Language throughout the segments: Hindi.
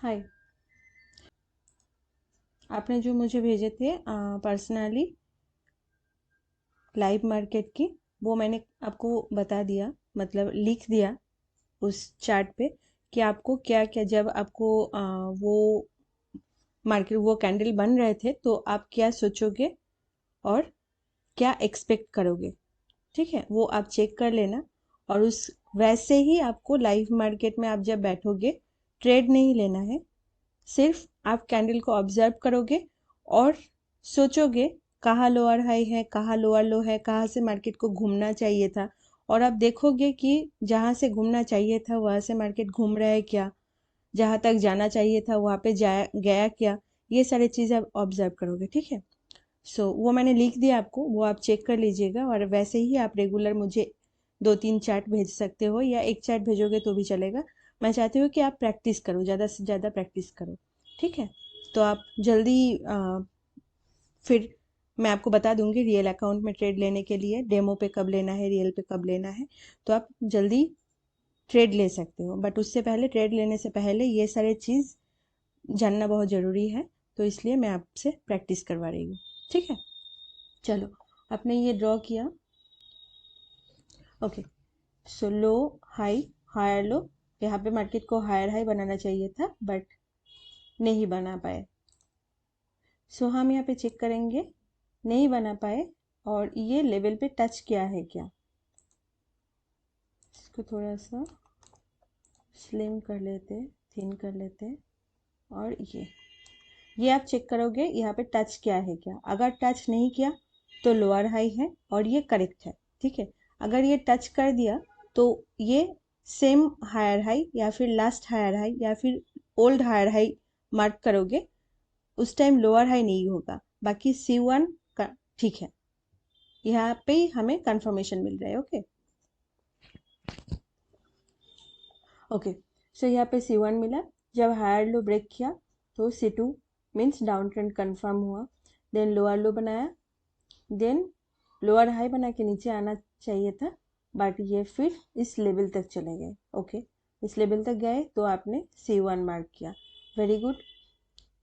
हाय। आपने जो मुझे भेजे थे पर्सनली लाइव मार्केट की, वो मैंने आपको बता दिया, मतलब लिख दिया उस चार्ट पे कि आपको क्या क्या, जब आपको वो मार्केट वो कैंडल बन रहे थे तो आप क्या सोचोगे और क्या एक्सपेक्ट करोगे। ठीक है, वो आप चेक कर लेना। और उस वैसे ही आपको लाइव मार्केट में आप जब बैठोगे, ट्रेड नहीं लेना है, सिर्फ आप कैंडल को ऑब्जर्व करोगे और सोचोगे कहाँ लोअर हाई है, कहाँ लोअर लो है, कहाँ से मार्केट को घूमना चाहिए था। और आप देखोगे कि जहाँ से घूमना चाहिए था वहाँ से मार्केट घूम रहा है क्या, जहाँ तक जाना चाहिए था वहाँ पे जाया गया क्या, ये सारी चीज़ें आप ऑब्जर्व करोगे। ठीक है, वो मैंने लिख दिया आपको, वो आप चेक कर लीजिएगा। और वैसे ही आप रेगुलर मुझे 2-3 चार्ट भेज सकते हो या एक चार्ट भेजोगे तो भी चलेगा। मैं चाहती हूँ कि आप प्रैक्टिस करो, ज़्यादा से ज़्यादा प्रैक्टिस करो। ठीक है, तो आप जल्दी फिर मैं आपको बता दूंगी रियल अकाउंट में ट्रेड लेने के लिए डेमो पे कब लेना है, रियल पे कब लेना है। तो आप जल्दी ट्रेड ले सकते हो, बट उससे पहले, ट्रेड लेने से पहले ये सारे चीज़ जानना बहुत ज़रूरी है। तो इसलिए मैं आपसे प्रैक्टिस करवा रही हूँ। ठीक है, चलो, आपने ये ड्रॉ किया। ओके, सो लो हाई, हायर लो। यहाँ पे मार्केट को हायर हाई बनाना चाहिए था बट नहीं बना पाए। सो हम यहाँ पे चेक करेंगे, नहीं बना पाए। और ये लेवल पे टच किया है क्या, इसको थोड़ा सा स्लिम कर लेते, थिन कर लेते। और ये आप चेक करोगे यहाँ पे टच किया है क्या। अगर टच नहीं किया तो लोअर हाई है और ये करेक्ट है। ठीक है, अगर ये टच कर दिया तो ये सेम हायर हाई या फिर लास्ट हायर हाई या फिर ओल्ड हायर हाई मार्क करोगे। उस टाइम लोअर हाई नहीं होगा। बाकी C1 का ठीक है, यहाँ पे ही हमें कंफर्मेशन मिल रहा है। ओके ओके, सो यहाँ पे C1 मिला। जब हायर लो ब्रेक किया तो C2 means down trend confirm हुआ। देन लोअर लो बनाया, देन लोअर हाई बना के नीचे आना चाहिए था बट ये फिर इस लेवल तक चले गए। ओके, इस लेवल तक गए तो आपने C1 मार्क किया, वेरी गुड।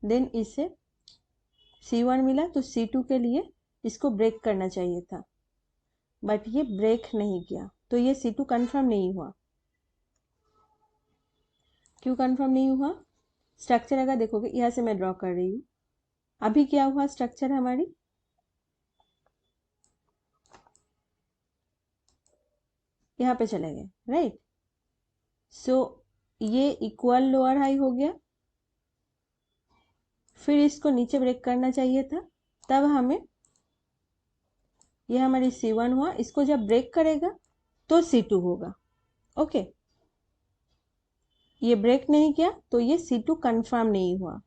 देन इसे C1 मिला तो C2 के लिए इसको ब्रेक करना चाहिए था बट ये ब्रेक नहीं किया, तो ये C2 कंफर्म नहीं हुआ। क्यों कंफर्म नहीं हुआ? स्ट्रक्चर अगर देखोगे, यहाँ से मैं ड्रॉ कर रही हूँ, अभी क्या हुआ, स्ट्रक्चर हमारी यहाँ पे चले गए, राइट। सो ये इक्वल लोअर हाई हो गया, फिर इसको नीचे ब्रेक करना चाहिए था, तब हमें, ये हमारी C1 हुआ, इसको जब ब्रेक करेगा तो C2 होगा। ओके, ये ब्रेक नहीं किया तो ये C2 कंफर्म नहीं हुआ।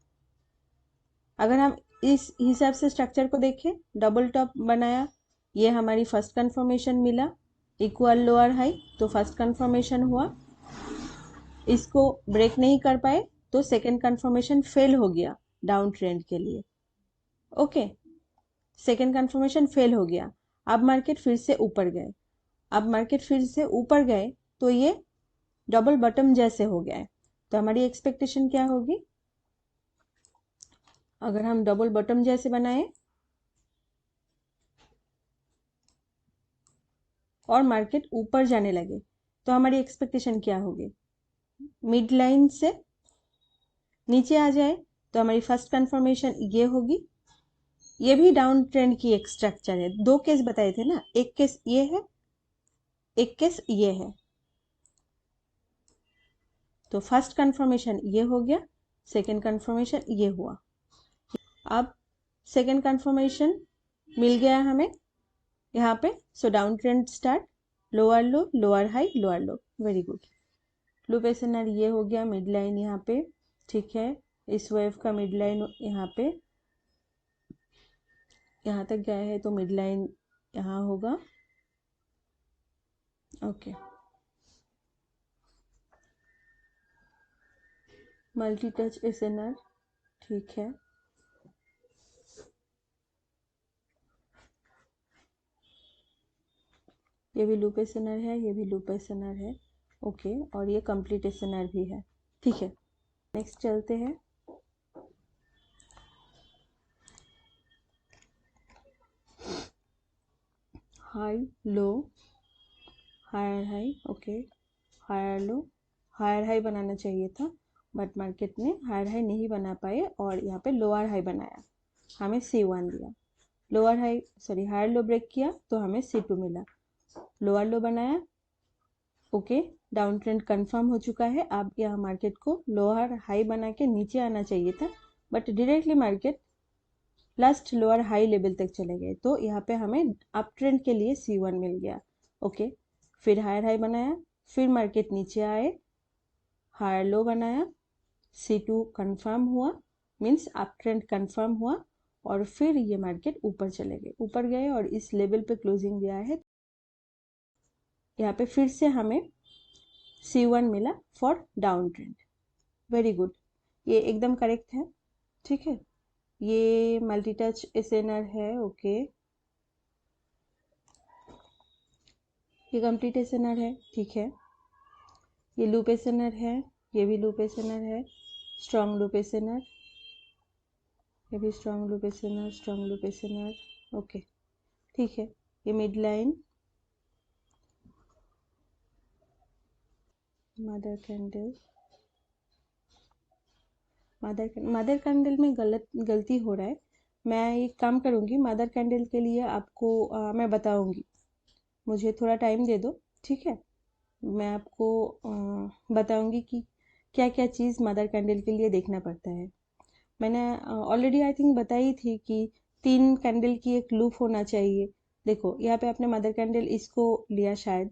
अगर हम इस हिसाब से स्ट्रक्चर को देखें, डबल टॉप बनाया, ये हमारी फर्स्ट कंफर्मेशन मिला, इक्वल लोअर हाई, तो फर्स्ट कंफर्मेशन हुआ। इसको ब्रेक नहीं कर पाए तो सेकंड कंफर्मेशन फेल हो गया डाउन ट्रेंड के लिए। ओके, सेकंड कंफर्मेशन फेल हो गया। अब मार्केट फिर से ऊपर गए, अब मार्केट फिर से ऊपर गए तो ये डबल बॉटम जैसे हो गया है। तो हमारी एक्सपेक्टेशन क्या होगी, अगर हम डबल बॉटम जैसे बनाए और मार्केट ऊपर जाने लगे तो हमारी एक्सपेक्टेशन क्या होगी, मिड लाइन से नीचे आ जाए तो हमारी फर्स्ट कंफर्मेशन ये होगी। ये भी डाउन ट्रेंड की एक स्ट्रक्चर है, दो केस बताए थे ना, एक केस ये है, एक केस ये है। तो फर्स्ट कंफर्मेशन ये हो गया, सेकंड कंफर्मेशन ये हुआ। अब सेकंड कंफर्मेशन मिल गया हमें यहाँ पे। So down trend start, lower लो, लोअर हाई, लोअर लो, वेरी गुड। लूप एसएनआर ये हो गया, मिड लाइन यहाँ पे, ठीक है। इस वेव का मिड लाइन यहाँ पे, यहाँ तक गया है तो मिड लाइन यहाँ होगा। ओके, मल्टी टच एसएनआर, ठीक है। ये भी लूप एसएनआर है, ये भी लूप एसएनआर है। ओके, और ये कंप्लीट एसएनआर भी है, ठीक है। नेक्स्ट चलते हैं। High low, higher high, okay, higher low, higher high बनाना चाहिए था बट मार्केट ने हायर हाई नहीं बना पाए और यहाँ पे लोअर हाई बनाया, हमें C1 दिया। Lower high sorry higher low break किया तो हमें C2 मिला। लोअर लो बनाया, ओके, डाउन ट्रेंड कंफर्म हो चुका है। अब यहाँ मार्केट को लोअर हाई बना के नीचे आना चाहिए था but directly market last lower high level तक चले गए, तो यहाँ पे हमें अप ट्रेंड के लिए C1 मिल गया। ओके, फिर हायर हाई बनाया, फिर मार्केट नीचे आए, हायर लो बनाया, C2 कंफर्म हुआ, मीन्स अप ट्रेंड कंफर्म हुआ और फिर ये मार्केट ऊपर चले गए, ऊपर गए और इस लेवल पे क्लोजिंग दिया है। यहाँ पे फिर से हमें C1 मिला for down trend. Very good, ये एकदम करेक्ट है। ठीक है, ये मल्टी टच एसएनआर है, ओके, ये कंप्लीट एसएनआर है, ठीक है। ये लूप एसएनआर है, ये भी लूप एसएनआर है, स्ट्रॉन्ग लूप एसएनआर, ये भी strong loop SNR, strong loop SNR, okay, ठीक है। ये mid line, mother candle, mother candle में गलती हो रहा है। मैं एक काम करूँगी, मदर कैंडल के लिए आपको मैं बताऊँगी, मुझे थोड़ा टाइम दे दो, ठीक है। मैं आपको बताऊँगी कि क्या क्या चीज़ मदर कैंडल के लिए देखना पड़ता है। मैंने ऑलरेडी आई थिंक बताई थी कि 3 कैंडल की एक लूप होना चाहिए। देखो यहाँ पे आपने मदर कैंडल इसको लिया, शायद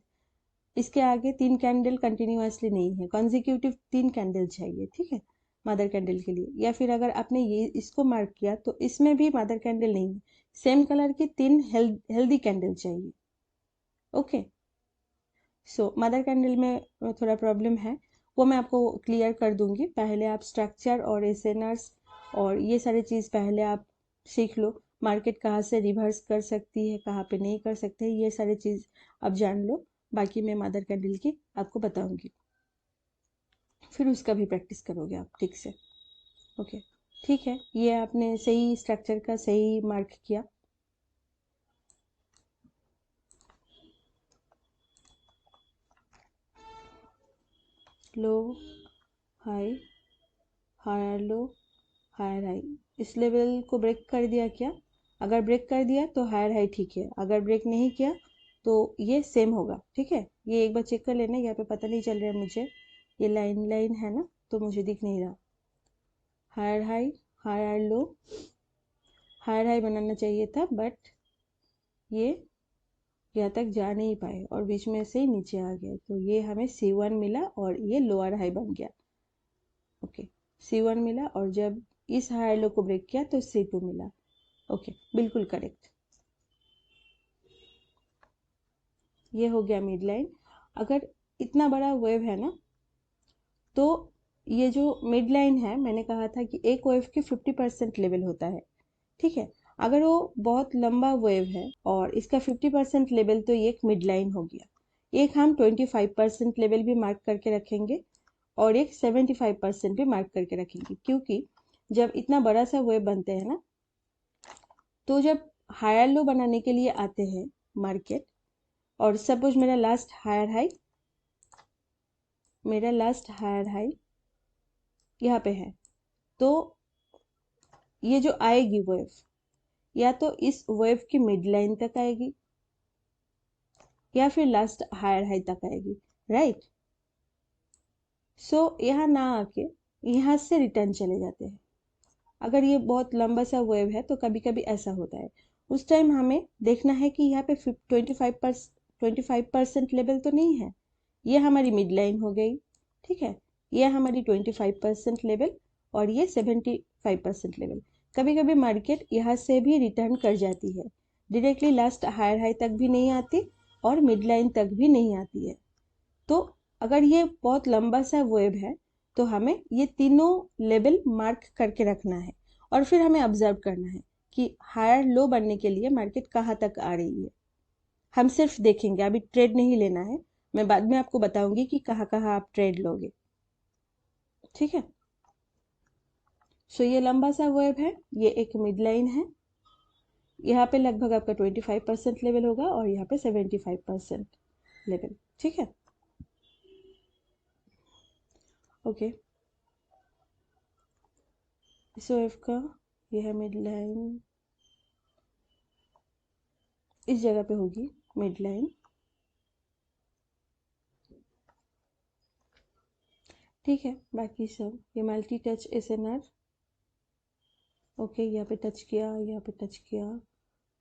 इसके आगे 3 कैंडल कंटिन्यूअसली नहीं है, कॉन्जिक्यूटिव 3 कैंडल चाहिए, ठीक है, मदर कैंडल के लिए। या फिर अगर आपने ये इसको मार्क किया तो इसमें भी मदर कैंडल नहीं है, सेम कलर की 3 हेल्दी कैंडल चाहिए। ओके, सो मदर कैंडल में थोड़ा प्रॉब्लम है, वो मैं आपको क्लियर कर दूंगी। पहले आप स्ट्रक्चर और एसएनआर्स और ये सारी चीज़ पहले आप सीख लो, मार्केट कहाँ से रिवर्स कर सकती है, कहाँ पे नहीं कर सकते, ये सारी चीज़ आप जान लो। बाकी मैं मदर कैंडल की आपको बताऊंगी, फिर उसका भी प्रैक्टिस करोगे आप ठीक से। ओके, ठीक है, ये आपने सही स्ट्रक्चर का सही मार्क किया। Low high, higher low, higher high, इस लेवल को ब्रेक कर दिया क्या? अगर ब्रेक कर दिया तो हायर हाई ठीक है, अगर ब्रेक नहीं किया तो ये सेम होगा, ठीक है। ये एक बार चेक कर लेना, यहाँ पे पता नहीं चल रहा है मुझे, ये लाइन लाइन है ना तो मुझे दिख नहीं रहा। Higher high, higher low, higher high बनाना चाहिए था बट ये यहाँ तक जा नहीं पाए और बीच में से ही नीचे आ गए, तो ये हमें C1 मिला और ये लोअर हाई बन गया। ओके, C1 मिला और जब इस हायर लो को ब्रेक किया तो C2 मिला। ओके, बिल्कुल करेक्ट, ये हो गया मिड लाइन। अगर इतना बड़ा वेव है ना तो ये जो मिड लाइन है, मैंने कहा था कि एक वेव की 50% लेवल होता है, ठीक है। अगर वो बहुत लंबा वेव है और इसका 50% लेवल, तो ये एक मिड लाइन हो गया। एक हम 25% लेवल भी मार्क करके रखेंगे और एक 75% भी मार्क करके रखेंगे, क्योंकि जब इतना बड़ा सा वेव बनते हैं ना, तो जब हायर लो बनाने के लिए आते हैं मार्केट, और सपोज मेरा लास्ट हायर हाई यहाँ पे है, तो ये जो आएगी वेव, या तो इस वेव की मिड लाइन तक आएगी या फिर लास्ट हायर हाई तक आएगी, राइट। सो यहाँ ना आके यहाँ से रिटर्न चले जाते हैं। अगर ये बहुत लंबा सा वेव है तो कभी कभी ऐसा होता है, उस टाइम हमें देखना है कि यहाँ पे 25% लेवल तो नहीं है। ये हमारी मिड लाइन हो गई, ठीक है, ये हमारी 25% लेवल और ये 75% लेवल। कभी कभी मार्केट यहाँ से भी रिटर्न कर जाती है, डायरेक्टली लास्ट हायर हाई तक भी नहीं आती और मिड लाइन तक भी नहीं आती है। तो अगर ये बहुत लंबा सा वेव है तो हमें ये तीनों लेवल मार्क करके रखना है और फिर हमें ऑब्जर्व करना है कि हायर लो बनने के लिए मार्केट कहाँ तक आ रही है। हम सिर्फ देखेंगे, अभी ट्रेड नहीं लेना है, मैं बाद में आपको बताऊंगी कि कहाँ कहाँ आप ट्रेड लोगे, ठीक है। सो ये लंबा सा वेव है, ये एक मिड लाइन है। यहाँ पे लगभग आपका 25% लेवल होगा और यहाँ पे 75% लेवल, ठीक है। ओके, इस वेव का यह है मिड लाइन, इस जगह पे होगी मिड लाइन, ठीक है। बाकी सब ये मल्टी टच एसएनआर, ओके, यहाँ पे टच किया, यहाँ पे टच किया,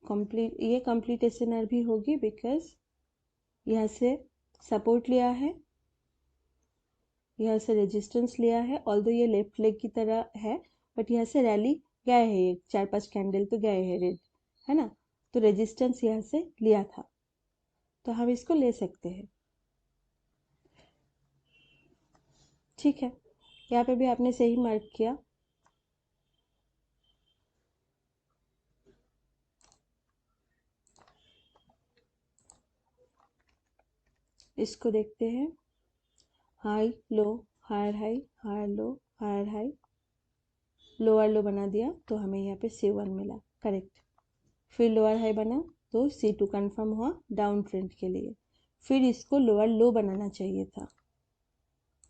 कंप्लीट, ये कंप्लीट एसएनआर भी होगी बिकॉज यहाँ से सपोर्ट लिया है, यहाँ से रेजिस्टेंस लिया है। ऑल्दो ये लेफ्ट लेग की तरह है बट यहाँ से रैली गए है, ये 4-5 कैंडल तो गए हैं रेड, है ना। तो रेजिस्टेंस यहाँ से लिया था तो हम इसको ले सकते हैं, ठीक है। यहाँ पे भी आपने सही मार्क किया। इसको देखते हैं, high low, higher high, higher low, higher high, lower low बना दिया तो हमें यहाँ पे C1 मिला, करेक्ट। फिर लोअर हाई बना तो C2 कंफर्म हुआ डाउन ट्रेंड के लिए। फिर इसको लोअर लो बनाना चाहिए था,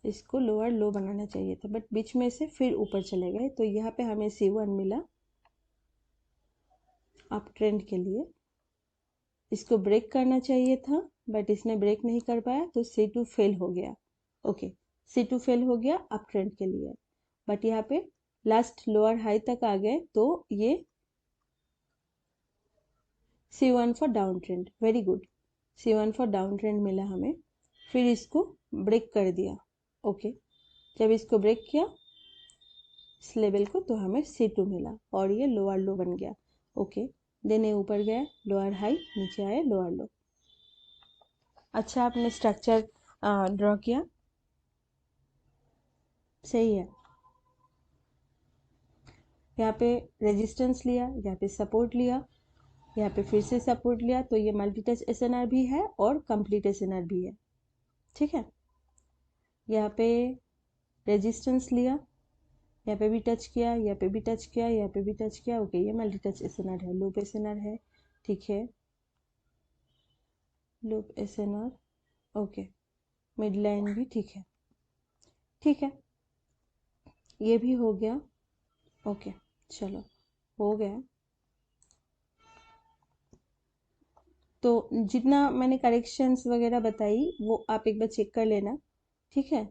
इसको लोअर लो बनाना चाहिए था बट बीच में से फिर ऊपर चले गए तो यहाँ पे हमें C1 मिला अप ट्रेंड के लिए। इसको ब्रेक करना चाहिए था बट इसने ब्रेक नहीं कर पाया तो C2 फेल हो गया, ओके। C2 फेल हो गया अप ट्रेंड के लिए बट यहाँ पे लास्ट लोअर हाई तक आ गए तो ये C1 for down trend, very good. C1 for down trend मिला हमें। फिर इसको ब्रेक कर दिया, ओके। जब इसको ब्रेक किया इस लेवल को तो हमें C2 मिला और ये लोअर लो बन गया, ओके। देन ये ऊपर गया, लोअर हाई, नीचे आया लोअर लो। अच्छा, आपने स्ट्रक्चर ड्रॉ किया, सही है। यहाँ पे रेजिस्टेंस लिया, यहाँ पे सपोर्ट लिया, यहाँ पे फिर से सपोर्ट लिया तो ये मल्टी टच एसएनआर भी है और कंप्लीट एसएनआर भी है, ठीक है। यहाँ पे रेजिस्टेंस लिया, यहाँ पे भी टच किया, यहाँ पे भी टच किया, यहाँ पे भी टच किया, ओके। ये मल्टी टच एसएनआर है, लूप एसएनआर है, ठीक है। Loop SNR, okay. Mid line भी ठीक है, ठीक है। ये भी हो गया, ओके। चलो, हो गया। तो जितना मैंने करेक्शंस वगैरह बताई वो आप एक बार चेक कर लेना, ठीक है।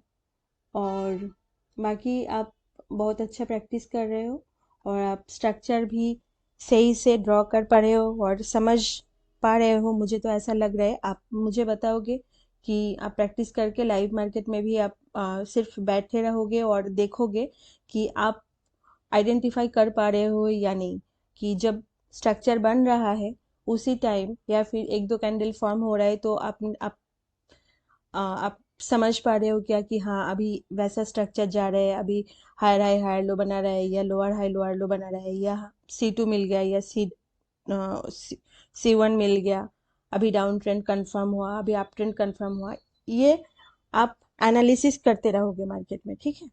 और बाकी आप बहुत अच्छा प्रैक्टिस कर रहे हो और आप स्ट्रक्चर भी सही से ड्रॉ कर पा रहे हो और समझ पा रहे हो, मुझे तो ऐसा लग रहा है। आप मुझे बताओगे कि आप प्रैक्टिस करके लाइव मार्केट में भी आप सिर्फ बैठे रहोगे और देखोगे कि आप आइडेंटिफाई कर पा रहे हो या नहीं, कि जब स्ट्रक्चर बन रहा है उसी टाइम या फिर एक दो कैंडल फॉर्म हो रहा है तो आप समझ पा रहे हो क्या कि हाँ अभी वैसा स्ट्रक्चर जा रहा है, अभी हायर हाई हायर लो बना रहा है या लोअर हाई लोअर लो बना रहा है, या C2 मिल गया या C1 मिल गया, अभी डाउन ट्रेंड कंफर्म हुआ, अभी अप ट्रेंड कंफर्म हुआ। ये आप एनालिसिस करते रहोगे मार्केट में, ठीक है।